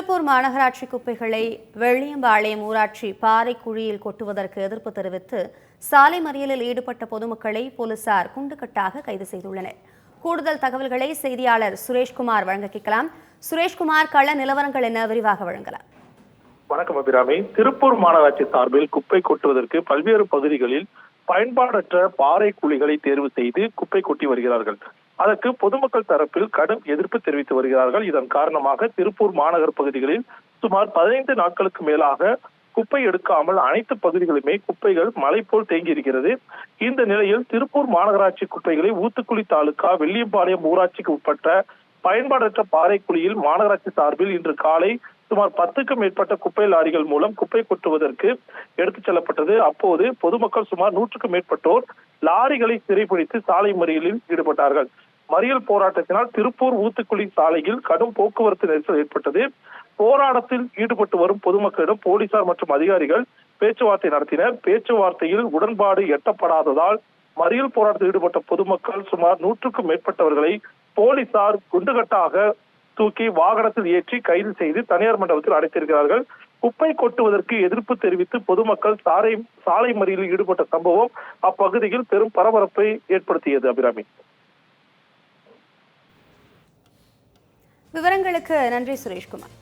திருப்பூர் மாநகராட்சி குப்பைகளை வெள்ளியம்பாளையம் ஊராட்சி பாறை குழியில் கொட்டுவதற்கு எதிர்ப்பு தெரிவித்து சாலை மறியலில் ஈடுபட்ட பொதுமக்களை போலீசார் குண்டுகட்டாக கைது செய்துள்ளனர். கூடுதல் தகவல்களை செய்தியாளர் சுரேஷ்குமார் வழங்க கேட்கலாம். சுரேஷ்குமார், கள நிலவரங்கள் என்ன, விரிவாக வழங்கலாம். வணக்கம் அபிராமி. திருப்பூர் மாநகராட்சி சார்பில் குப்பை கொட்டுவதற்கு பல்வேறு பகுதிகளில் பயன்பாடற்ற பாறை குழிகளை தேர்வு செய்து குப்பை கொட்டி வருகிறார்கள். அதற்கு பொதுமக்கள் தரப்பில் கடும் எதிர்ப்பு தெரிவித்து வருகிறார்கள். இதன் காரணமாக திருப்பூர் மாநகர் பகுதிகளில் சுமார் 15 நாட்களுக்கு மேலாக குப்பை எடுக்காமல் அனைத்து பகுதிகளுமே குப்பைகள் மலை போல் தேங்கி இருக்கிறது. இந்த நிலையில் திருப்பூர் மாநகராட்சி குப்பைகளை ஊத்துக்குளி தாலுகா வெள்ளியம்பாளையம் ஊராட்சிக்கு உட்பட்ட பயன்பாடற்ற பாறை குழியில் மாநகராட்சி சார்பில் இன்று காலை சுமார் 10க்கும் மேற்பட்ட குப்பை லாரிகள் மூலம் குப்பை கொட்டுவதற்கு எடுத்துச் செல்லப்பட்டது. அப்போது பொதுமக்கள் சுமார் 100க்கும் மேற்பட்டோர் லாரிகளை சிறைபிடித்து சாலை மறியலில் ஈடுபட்டார்கள். மறியல் போராட்டத்தினால் திருப்பூர் ஊத்துக்குளி சாலையில் கடும் போக்குவரத்து நெரிசல் ஏற்பட்டது. போராட்டத்தில் ஈடுபட்டு வரும் பொதுமக்களிடம் போலீசார் மற்றும் அதிகாரிகள் பேச்சுவார்த்தை நடத்தினர். பேச்சுவார்த்தையில் உடன்பாடு எட்டப்படாததால் மறியல் போராட்டத்தில் ஈடுபட்ட பொதுமக்கள் சுமார் 100க்கும் மேற்பட்டவர்களை போலீசார் குண்டுகட்டாக தூக்கி வாகனத்தில் ஏற்றி கைது செய்து தனியார் மண்டபத்தில் அடைத்திருக்கிறார்கள். குப்பை கொட்டுவதற்கு எதிர்ப்பு தெரிவித்து பொதுமக்கள் சாலை மறியலில் ஈடுபட்ட சம்பவம் அப்பகுதியில் பெரும் பரபரப்பை ஏற்படுத்தியது. அபிராமி, விவரங்களுக்கு நன்றி சுரேஷ்குமார்.